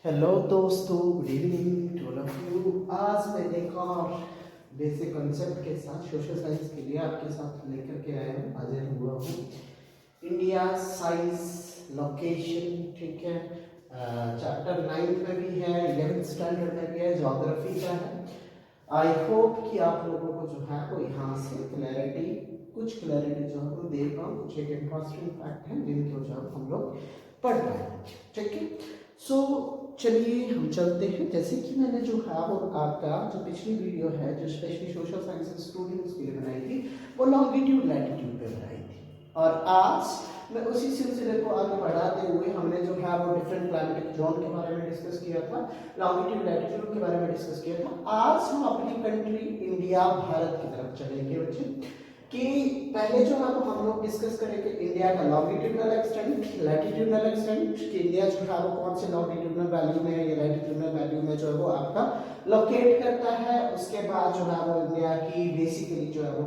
Hello दोस्तों, good evening to all of you. आज मैं एक और बेसिक कॉन्सेप्ट के साथ सोशल साइंस के लिए आपके साथ लेकर के आया हूँ, हाजिर हुआ हूँ। इंडिया साइज लोकेशन, ठीक है। चैप्टर 9 में भी है, 11th स्टैंडर्ड में भी है, ज्योग्राफी का है। आई होप कि आप लोगों को जो है वो यहाँ से कुछ क्लैरिटी जो है वो दे पाऊँ। कुछ एक इंटरेस्टिंग फैक्ट है जिनकी वजह हम लोग पढ़ पाए, ठीक है। सो चलिए हम चलते हैं। जैसे कि मैंने जो है वो आपका जो पिछली वीडियो है जो स्पेशली सोशल साइंस स्टूडेंट्स के लिए बनाई थी, वो लॉन्गिट्यूड लैटिट्यूड पे बनाई थी। और आज मैं उसी सिलसिले को आगे बढ़ाते हुए हमने जो है वो डिफरेंट क्लाइमेटिक जोन के बारे में डिस्कस किया था, लॉन्गिट्यूड लैटिट्यूड के बारे में डिस्कस किया था। आज हम अपनी कंट्री इंडिया भारत की तरफ चलेंगे बच्चे। कि पहले जो है हम लोग डिस्कस करेंगे इंडिया का लॉन्गिट्यूडनल एक्सटेंट, लैटिट्यूडनल एक्सटेंट, कि इंडिया जो है वो कौन से लॉन्गिट्यूडनल वैल्यू में या लैटिट्यूडनल वैल्यू में जो है वो आपका लोकेट करता है। उसके बाद जो है वो इंडिया की बेसिकली जो है वो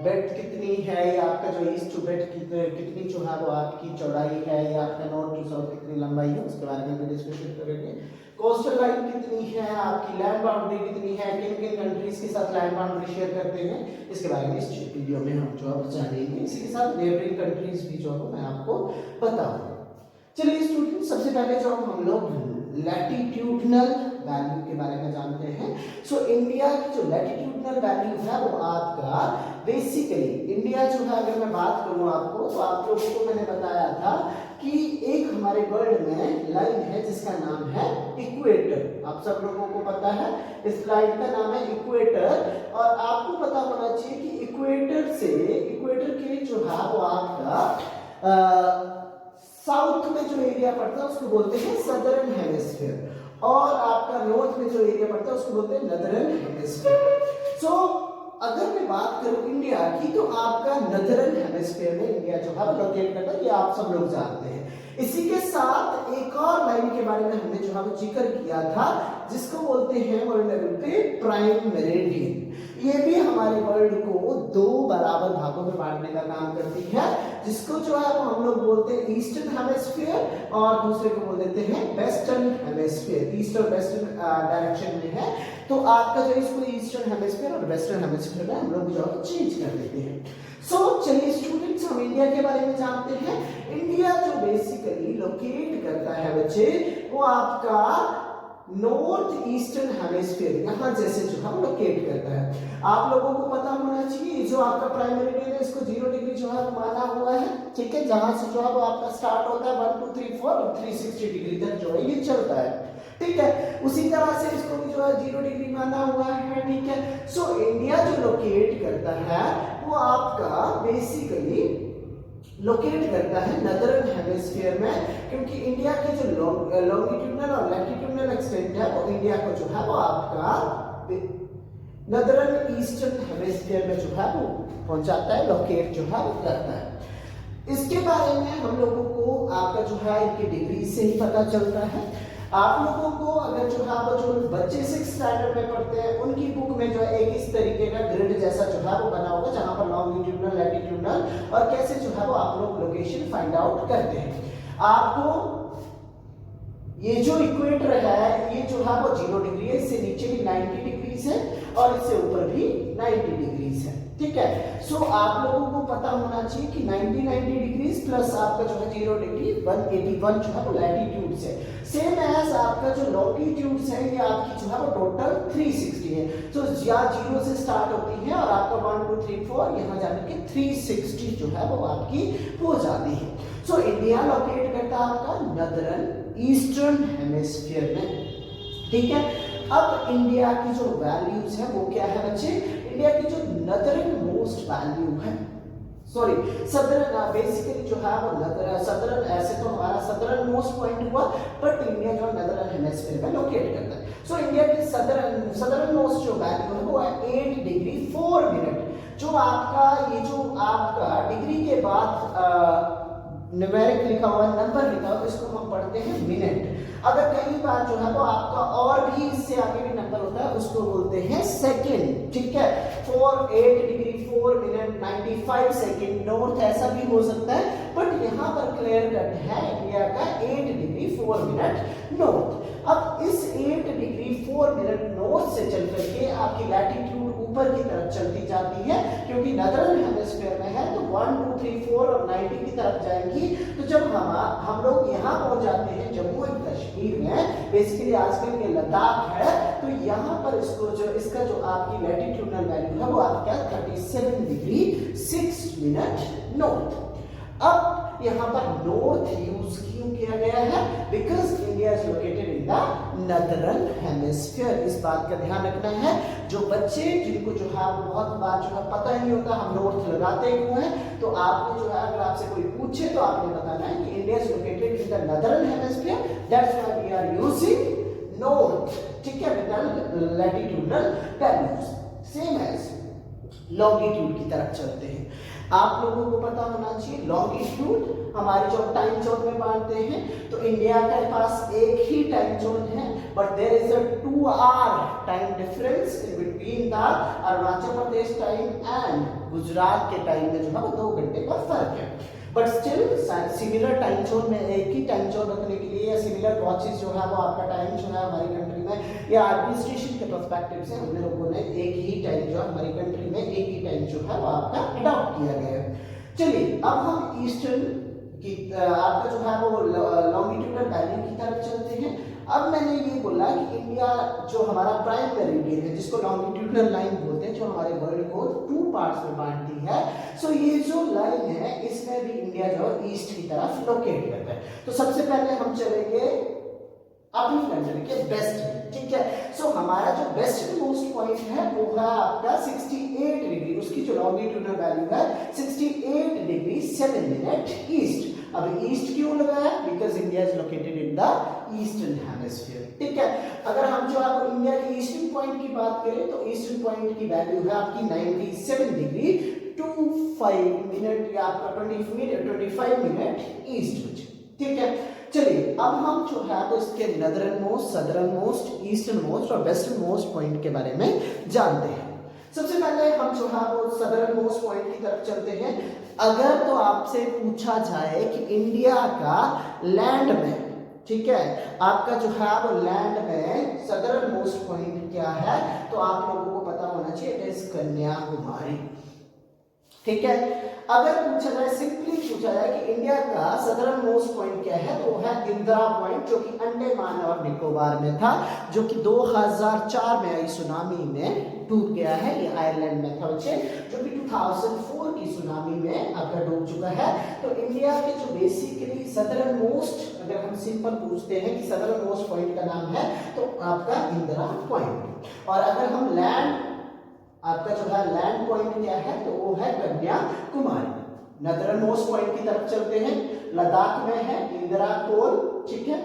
बेट कितनी है, या आपका जो ईस्ट टू बेट कितनी जो है वो आपकी चौड़ाई है, या आपका नॉर्थ टू साउथ कितनी लंबाई है, उसके बारे में भी डिस्कशन करेंगे। कोस्टल लाइन कितनी है, आपकी लैंड बाउंड्री कितनी है, किन किन कंट्रीज के साथ लैंड बाउंड्री शेयर करते हैं, इसके बारे में इस वीडियो में हम जो है जानेंगे। इसी के साथ नेबरिंग कंट्रीज भी जो है मैं आपको बताऊंगा। चलिए स्टूडेंट, सबसे पहले जो हम लोग लैटिट्यूडनल वैल्यू के बारे में जानते हैं। सो इंडिया की जो लैटिट्यूडनल वैल्यू है वो आपका बेसिकली इंडिया जो है, अगर मैं बात करूं आपको, तो आप लोगों को मैंने बताया था कि एक हमारे वर्ल्ड में लाइन है जिसका नाम है इक्वेटर। आप सब लोगों को पता है इस लाइन का नाम है इक्वेटर। और आपको पता होना चाहिए कि इक्वेटर के जो है वो आपका साउथ में जो एरिया पड़ता है उसको बोलते हैं सदर्न हेमिस्फीयर, और आपका नॉर्थ में जो एरिया पड़ता है उसको बोलते हैं नदर्न हेमिस्फीयर। सो अगर मैं बात करूं इंडिया की, तो आपका नदर्न हेमिस्फीयर में इंडिया जो है लोकेट करता है, ये आप सब लोग जानते हैं। इसी के साथ एक और लाइन के बारे में हमने जो है वो जिक्र किया था, जिसको बोलते हैं वर्ल्ड लेवल पे प्राइम मेरिडियन। ये भी हमारे वर्ल्ड को दो बराबर भागों में बांटने का काम करती है, जिसको जो है वो हम लोग बोलते हैं ईस्टर्न हेमिस्फीयर, और दूसरे को बोल देते हैं वेस्टर्न हेमिस्फीयर। ईस्ट और वेस्टर्न डायरेक्शन में है, तो आपका जो इसको ईस्टर्न हेमिस्फीयर और वेस्टर्न हेमिस्फीयर में हम लोग जो है चेंज कर देते हैं। सो चलिए स्टूडेंट्स, हम इंडिया के बारे में जानते हैं। इंडिया जो बेसिकली लोकेट करता है बच्चे, वो आपका नॉर्थ ईस्टर्न हेमिस्फीयर यहाँ जैसे जो है लोकेट करता है। आप लोगों को पता होना चाहिए जो आपका प्राइम मेरिडियन है, इसको 0 डिग्री जो है माना हुआ है, ठीक है। जहां से जो है वो आपका स्टार्ट होता है 1 2 3 4 और 360 डिग्री तक जो है ये चलता है, ठीक है। उसी तरह से इसको भी जो है 0 डिग्री माना हुआ है, ठीक है। सो इंडिया जो लोकेट करता है वो आपका बेसिकली लोकेट करता है नदर्न हेमिस्फीयर में, क्योंकि इंडिया की जो लॉन्गिट्यूडनल और लैटिट्यूडनल एक्सटेंट है वो इंडिया को जो है वो आपका नदर्न ईस्टर्न हेमिस्फीयर में जो है वो पहुंचाता है, लोकेट जो है वो करता है। इसके बारे में हम लोगों को आपका जो है इनकी डिग्री से ही पता चलता है। आप लोगों को अगर जो है वो जो बच्चे 6th स्टैंडर्ड में पढ़ते हैं उनकी बुक में जो है एक इस तरीके का ग्रिड जैसा जो है वो बना होगा, जहां पर लॉन्गिट्यूडनल लैटिट्यूडनल और कैसे जो है वो आप लोग लोकेशन फाइंड आउट करते हैं। आपको ये जो इक्वेटर है ये जो है वो 0 डिग्री है, इससे नीचे भी 90 डिग्रीज है और इससे ऊपर भी 90 डिग्रीज है, ठीक है। सो आप लोगों को पता होना चाहिए कि 90 डिग्रीज प्लस आपका जो है 0 डिग्री 181 जो है वो लैटिट्यूड है। सेम एज आपका जो लॉन्गिट्यूड्स है ये आपकी जो है वो टोटल 360 है। तो या 0 से स्टार्ट होती है और आपका 1 2 3 4 यहाँ जाकर के 360 जो है वो आपकी हो जाती है। सो इंडिया लोकेट करता है आपका नदर्न ईस्टर्न हेमिस्फीयर में, ठीक है। अब इंडिया की जो वैल्यूज है वो क्या है बच्चे, इंडिया की जो नदर्न मोस्ट वैल्यू है, सॉरी सदर्न, बेसिकली जो है वो सदर्न, ऐसे तो हमारा सदर्न मोस्ट पॉइंट हुआ, बट इंडिया जो नदर्न हेमिस्फीयर में लोकेट करता है। सो इंडिया की सदर्न मोस्ट जो वैल्यू है वो है 8 डिग्री 4 मिनट। जो आपका ये जो आपका डिग्री के बाद न्यूमेरिक लिखा हुआ नंबर लिखा हुआ, इसको हम पढ़ते हैं मिनट। अगर कई बार जो है वो आपका और भी इससे आगे भी नंबर होता है, उसको बोलते हैं सेकंड, ठीक है। 4 8 डिग्री 4 मिनट 95 सेकेंड नॉर्थ ऐसा भी हो सकता है, बट यहाँ पर क्लियर कट है इंडिया का 8 डिग्री 4 मिनट नॉर्थ। अब इस 8 डिग्री 4 मिनट नॉर्थ से चल करके आपकी लैटिट्यूड ऊपर की तरफ चलती जाती है, क्योंकि नदर्न हेमिस्फीयर में है तो 1 2 3 4 और 90 की तरफ जाएंगी। तो जब हम लोग यहाँ पहुंच जाते हैं जम्मू एंड कश्मीर में, बेसिकली आजकल के लद्दाख है, तो यहाँ पर इसका जो आपकी लैटिट्यूडनल वैल्यू है वो आपका 37 डिग्री 6 मिनट नॉर्थ। अब यहाँ पर नॉर्थ यूज क्यों किया गया है? Because India is located in the northern hemisphere. इस बात का ध्यान रखना है, जो बच्चे जिनको जो है बहुत बार जो है पता ही नहीं होता हम नॉर्थ लगाते क्यों हैं, तो आपने जो है अगर आपसे कोई पूछे तो आपने बताना है कि India is located in the northern hemisphere, that's why we are using north, ठीक है, with latitudinal values. Same as longitude की तरफ चलते हैं। आप लोगों को पता होना चाहिए लॉन्गिट्यूड हमारी जो टाइम जोन में बांटते हैं, तो इंडिया के पास एक ही टाइम जोन है, but there is a 2 hour time difference in between the Arunachal Pradesh time and Gujarat के टाइम में जो है वो 2 घंटे का फर्क है। But still similar time zone में एक ही टाइम जोन रखने के लिए या सिमिलर वॉचेस जो है वो आपका टाइम जो है हमारी कंट्री में या एडमिनिस्ट्रेशन के पर्सपेक्टिव से हमने लोगों ने एक ही टाइम जो हमारी कंट्री में एक ही टाइम जो है वो आपका अडॉप्ट किया गया है। चलिए अब हम ईस्टर्न की आपका जो है वो लॉन्गिट्यूडनल वैल्यू की तरफ चलते हैं। अब मैंने ये बोला कि इंडिया जो हमारा प्राइम मेरिडियन है, जिसको लॉन्गिट्यूडनल लाइन बोलते हैं, जो हमारे वर्ल्ड को 2 पार्ट्स में बांटती है, सो ये जो लाइन है इसमें भी इंडिया जो ईस्ट की तरफ लोकेट करता है। तो सबसे पहले हम चलेंगे अपनी कंट्री के बेस्ट में, ठीक है। सो हमारा जो बेस्ट मोस्ट पॉइंट है वो है आपका 68 डिग्री, उसकी जो लॉन्गिट्यूडनल वैल्यू है 68 डिग्री 7 मिनट ईस्ट। अब ईस्ट क्यों लगाया? Because India is located in the eastern hemisphere, ठीक है। अगर हम जो आपको इंडिया के ईस्टर्न पॉइंट की बात करें तो ईस्टर्न पॉइंट की वैल्यू है आपकी 97 डिग्री 25 मिनट या आपका 25 मिनट ईस्ट में, ठीक है। चलिए अब हम जो है तो इसके northern most, southern most, eastern most और वेस्टर्न मोस्ट पॉइंट के बारे में जानते हैं। सबसे पहले हम जो है वो सदर्न मोस्ट पॉइंट की तरफ चलते हैं। अगर तो आपसे पूछा जाए कि इंडिया का लैंड में, ठीक है, आपका जो है वो लैंड में सदर्न मोस्ट पॉइंट क्या है, तो आप लोगों को पता होना चाहिए इट इज कन्याकुमारी, ठीक है। अगर पूछा जाए, सिंपली पूछा जाए कि इंडिया का सदर्न मोस्ट पॉइंट क्या है, तो वो है इंदिरा पॉइंट, जो कि अंडमान और निकोबार में था, जो कि 2004 में आई सुनामी में डूब गया है। ये आयरलैंड में था बच्चे, जो कि 2004 की सुनामी में आपका डूब चुका है। तो इंडिया के जो बेसिकली सदर्न मोस्ट, अगर हम सिंपल पूछते हैं कि सदर्न मोस्ट पॉइंट का नाम है, तो आपका इंदिरा पॉइंट। और अगर हम लैंड, आपका जो है लैंड पॉइंट क्या है, तो वो है कन्याकुमारी। नदर्न मोस्ट पॉइंट की तरफ चलते हैं, लद्दाख में है इंदिरा कोल, ठीक है।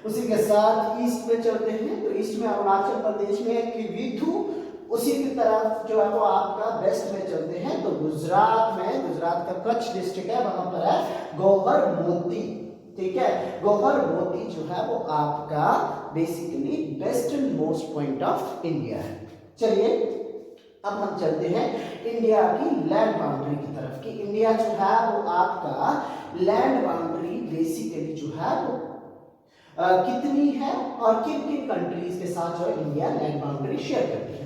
उसी के साथ ईस्ट में चलते हैं, तो ईस्ट में अरुणाचल प्रदेश में है किविथु। उसी की तरफ जो है वो आपका वेस्ट में चलते हैं, तो गुजरात में, गुजरात का कच्छ डिस्ट्रिक्ट है, वहां पर है गौहर मोती, ठीक है। गौहर मोती जो है वो आपका basically western most point of India है। चलिए अब हम चलते हैं इंडिया की लैंड बाउंड्री की तरफ, कि इंडिया जो है वो आपका लैंड बाउंड्री बेसिकली जो है वो कितनी है और किन किन कंट्रीज के साथ जो है इंडिया लैंड बाउंड्री शेयर करती है।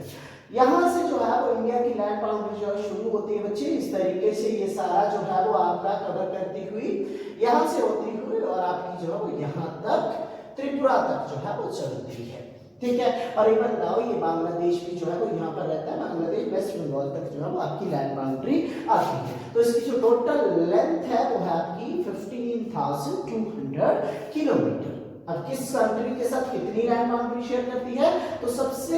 यहाँ से जो है वो इंडिया की लैंड बाउंड्री जो है शुरू होती है बच्चे, इस तरीके से ये सारा जो है वो आपका कवर करती हुई यहाँ से होती हुई और आपकी जो है वो यहाँ तक त्रिपुरा तक जो है वो चलती है, ठीक है। और एक बार बताओ, ये बांग्लादेश भी जो है वो यहाँ पर रहता है, बांग्लादेश वेस्ट बंगाल तक जो है वो आपकी लैंड बाउंड्री आती है। तो इसकी जो टोटल लेंथ है वो है आपकी 15,200 किलोमीटर। अब किस कंट्री के साथ कितनी लैंड बाउंड्री शेयर करती है, तो सबसे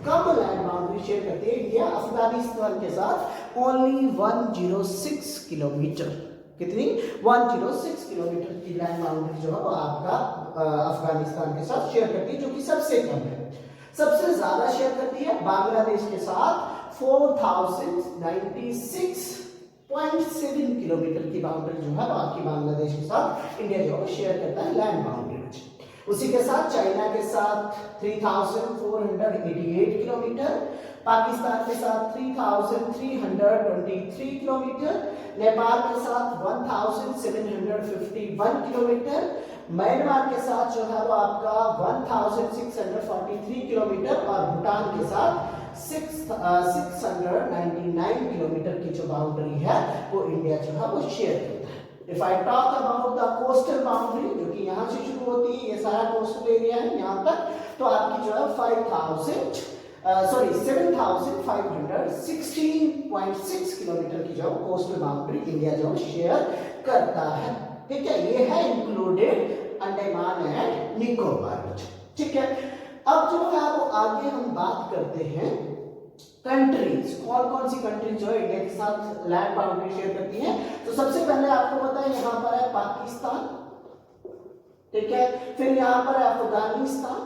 कम लैंड बाउंड्री शेयर करती है इंडिया अफगानिस्तान के साथ, ओनली 106 किलोमीटर। कितनी? 106 किलोमीटर की लैंड बाउंड्री जो है वो आपका अफगानिस्तान के साथ शेयर करती है, जो कि सबसे कम है। सबसे ज्यादा शेयर करती है बांग्लादेश के साथ 4096.7 किलोमीटर की बाउंड्री जो है वो आपकी बांग्लादेश के साथ इंडिया जो शेयर करता है लैंड बाउंड्री। उसी के साथ चाइना के साथ 3488 किलोमीटर, पाकिस्तान के साथ 3,323 किलोमीटर, नेपाल के साथ 1,751 किलोमीटर, म्यांमार के साथ जो है वो आपका 1,643 किलोमीटर और भूटान के साथ 699 किलोमीटर की जो बाउंड्री है वो इंडिया जो है वो शेयर करता है। If I talk about the coastal boundary, जो कि यहाँ से शुरू होती है, ये सारा कोस्टल एरिया है यहाँ तक, तो आपकी जो है 7,516.6 किलोमीटर की जो कोस्टल बाउंड्री इंडिया जो शेयर करता है। ठीक है, ये है इंक्लूडेड अंडमान एंड निकोबार। ठीक है, अब जो है वो आगे हम बात करते हैं कंट्रीज, कौन कौन सी कंट्रीज जो है इंडिया के साथ लैंड बाउंड्री शेयर करती हैं। तो सबसे पहले आपको पता है यहाँ पर है पाकिस्तान, ठीक है, फिर यहाँ पर है अफगानिस्तान,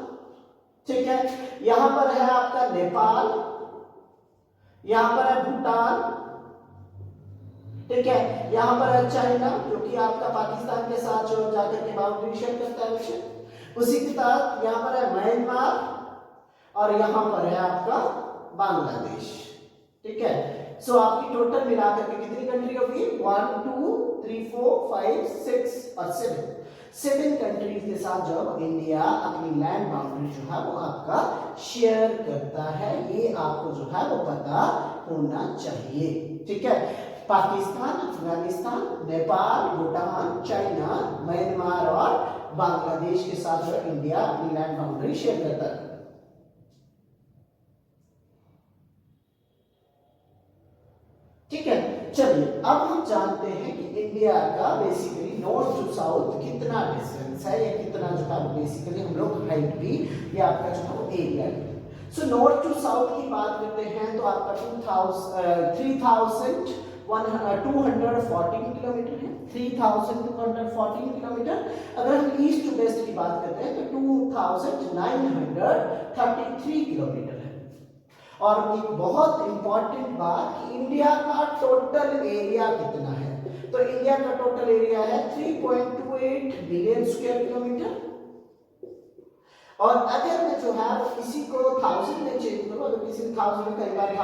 ठीक है, यहाँ पर है आपका नेपाल, यहाँ पर है भूटान, ठीक है, यहाँ पर है चाइना जो कि आपका पाकिस्तान के साथ जो जाकर के बाउंड्री शेयर करता है उसे, उसी के साथ यहाँ पर है म्यांमार और यहाँ पर है आपका बांग्लादेश। ठीक है, सो आपकी टोटल मिलाकर के कितनी कंट्री होगी? 1 2 3 4 5 6 और 7 कंट्रीज के साथ जो इंडिया अपनी लैंड बाउंड्री जो है वो आपका शेयर करता है। ये आपको जो है वो पता होना चाहिए। ठीक है, पाकिस्तान, अफगानिस्तान, नेपाल, भूटान, चाइना, म्यांमार और बांग्लादेश के साथ जो इंडिया अपनी लैंड बाउंड्री शेयर करता है। ठीक है, चलिए अब हम जानते हैं कि इंडिया का बेसिकली नॉर्थ टू साउथ कितना डिस्टेंस है या कितना जो है बेसिकली हम लोग हाइट भी या आपका जो है area. So north to south की बात करते हैं तो आपका 3,214 किलोमीटर है, 3,214 किलोमीटर। अगर हम ईस्ट टू वेस्ट की बात करते हैं तो 2,933 किलोमीटर है। और एक बहुत इंपॉर्टेंट बात कि इंडिया का टोटल एरिया कितना है, तो इंडिया का टोटल एरिया है 3.28 बिलियन स्क्वायर किलोमीटर। और अगर मैं जो है किसी को 1000 में चेंज करूं, अगर किसी 1000 कई बार